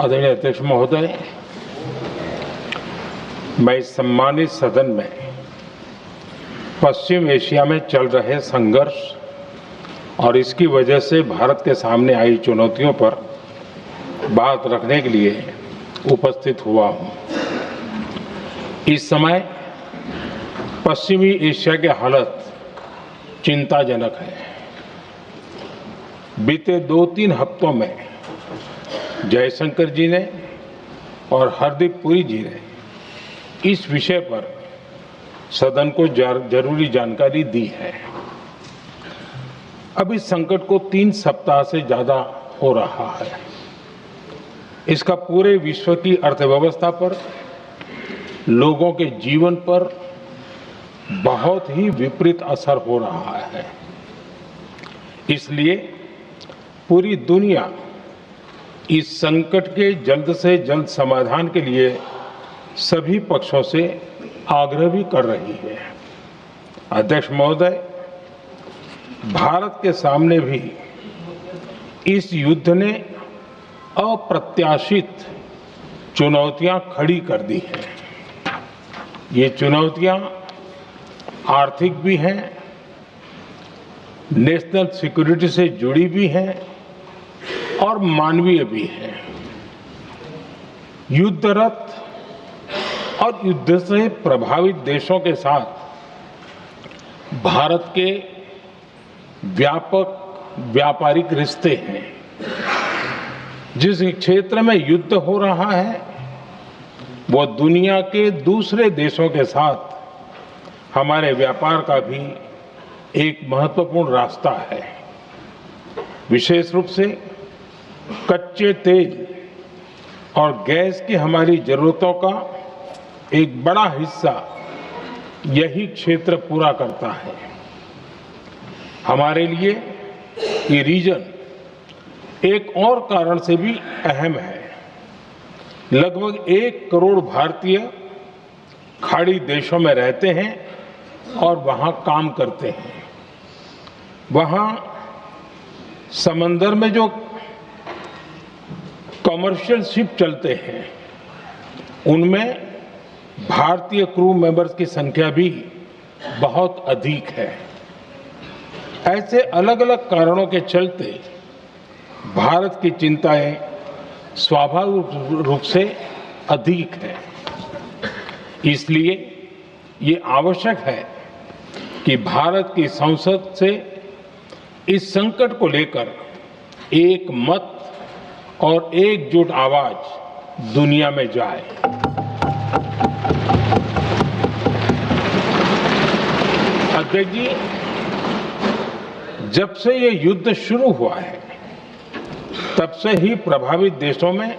आदरणीय अध्यक्ष महोदय, मैं इस सम्मानित सदन में पश्चिम एशिया में चल रहे संघर्ष और इसकी वजह से भारत के सामने आई चुनौतियों पर बात रखने के लिए उपस्थित हुआ हूं। इस समय पश्चिमी एशिया की हालत चिंताजनक है। बीते 2-3 हफ्तों में जयशंकर जी ने और हरदीप पुरी जी ने इस विषय पर सदन को जरूरी जानकारी दी है। अब इस संकट को 3 सप्ताह से ज्यादा हो रहा है। इसका पूरे विश्व की अर्थव्यवस्था पर, लोगों के जीवन पर बहुत ही विपरीत असर हो रहा है। इसलिए पूरी दुनिया इस संकट के जल्द से जल्द समाधान के लिए सभी पक्षों से आग्रह भी कर रही है। अध्यक्ष महोदय, भारत के सामने भी इस युद्ध ने अप्रत्याशित चुनौतियां खड़ी कर दी हैं। ये चुनौतियां आर्थिक भी हैं, नेशनल सिक्योरिटी से जुड़ी भी हैं और मानवीय भी है। युद्धरत और युद्ध से प्रभावित देशों के साथ भारत के व्यापक व्यापारिक रिश्ते हैं। जिस क्षेत्र में युद्ध हो रहा है वो दुनिया के दूसरे देशों के साथ हमारे व्यापार का भी एक महत्वपूर्ण रास्ता है। विशेष रूप से कच्चे तेल और गैस की हमारी जरूरतों का एक बड़ा हिस्सा यही क्षेत्र पूरा करता है। हमारे लिए ये रीजन एक और कारण से भी अहम है। लगभग 1 करोड़ भारतीय खाड़ी देशों में रहते हैं और वहां काम करते हैं। वहां समंदर में जो कमर्शियल शिप चलते हैं उनमें भारतीय क्रू मेंबर्स की संख्या भी बहुत अधिक है। ऐसे अलग अलग कारणों के चलते भारत की चिंताएं स्वाभाविक रूप से अधिक है। इसलिए ये आवश्यक है कि भारत की संसद से इस संकट को लेकर एक मत और एकजुट आवाज दुनिया में जाए। अध्यक्ष जी, जब से ये युद्ध शुरू हुआ है तब से ही प्रभावित देशों में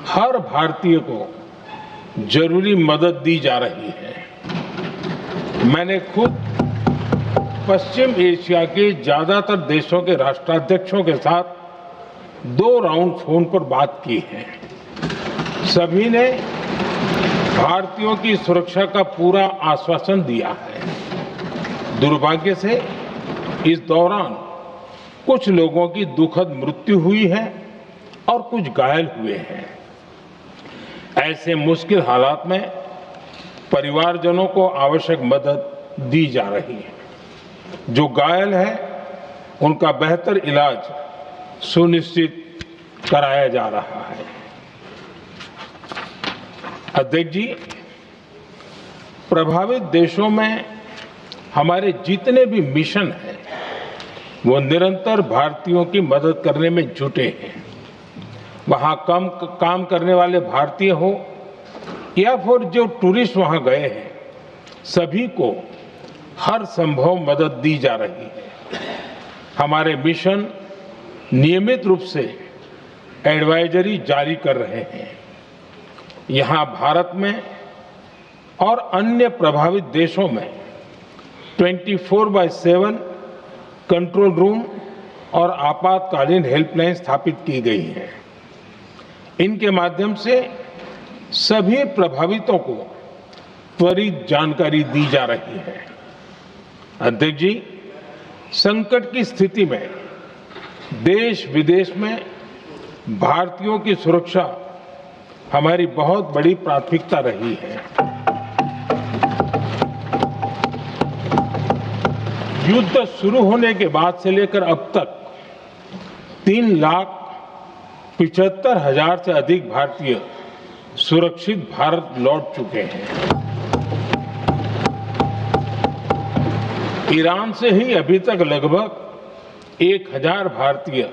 हर भारतीय को जरूरी मदद दी जा रही है। मैंने खुद पश्चिम एशिया के ज्यादातर देशों के राष्ट्राध्यक्षों के साथ 2 राउंड फोन पर बात की है। सभी ने भारतीयों की सुरक्षा का पूरा आश्वासन दिया है। दुर्भाग्य से इस दौरान कुछ लोगों की दुखद मृत्यु हुई है और कुछ घायल हुए हैं। ऐसे मुश्किल हालात में परिवारजनों को आवश्यक मदद दी जा रही है। जो घायल है उनका बेहतर इलाज सुनिश्चित कराया जा रहा है। अध्यक्ष जी, प्रभावित देशों में हमारे जितने भी मिशन हैं वो निरंतर भारतीयों की मदद करने में जुटे हैं। वहां काम करने वाले भारतीय हो या फिर जो टूरिस्ट वहां गए हैं, सभी को हर संभव मदद दी जा रही है। हमारे मिशन नियमित रूप से एडवाइजरी जारी कर रहे हैं। यहां भारत में और अन्य प्रभावित देशों में 24/7 कंट्रोल रूम और आपातकालीन हेल्पलाइन स्थापित की गई है। इनके माध्यम से सभी प्रभावितों को त्वरित जानकारी दी जा रही है। अध्यक्ष जी, संकट की स्थिति में देश विदेश में भारतीयों की सुरक्षा हमारी बहुत बड़ी प्राथमिकता रही है। युद्ध शुरू होने के बाद से लेकर अब तक 3,75,000 से अधिक भारतीय सुरक्षित भारत लौट चुके हैं। ईरान से ही अभी तक लगभग 1,000 भारतीय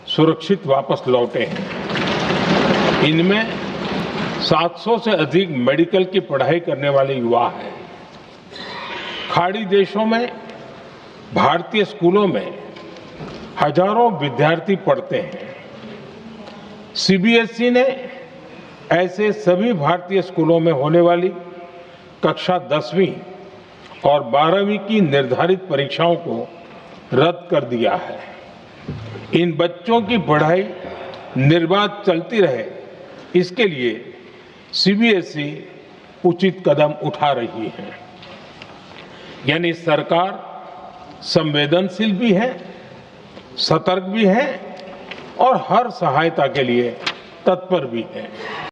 सुरक्षित वापस लौटे हैं। इनमें 700 से अधिक मेडिकल की पढ़ाई करने वाले युवा हैं। खाड़ी देशों में भारतीय स्कूलों में हजारों विद्यार्थी पढ़ते हैं। सीबीएसई ने ऐसे सभी भारतीय स्कूलों में होने वाली कक्षा 10वीं और 12वीं की निर्धारित परीक्षाओं को रद्द कर दिया है। इन बच्चों की पढ़ाई निर्बाध चलती रहे, इसके लिए सीबीएसई उचित कदम उठा रही है। यानी सरकार संवेदनशील भी है, सतर्क भी है और हर सहायता के लिए तत्पर भी है।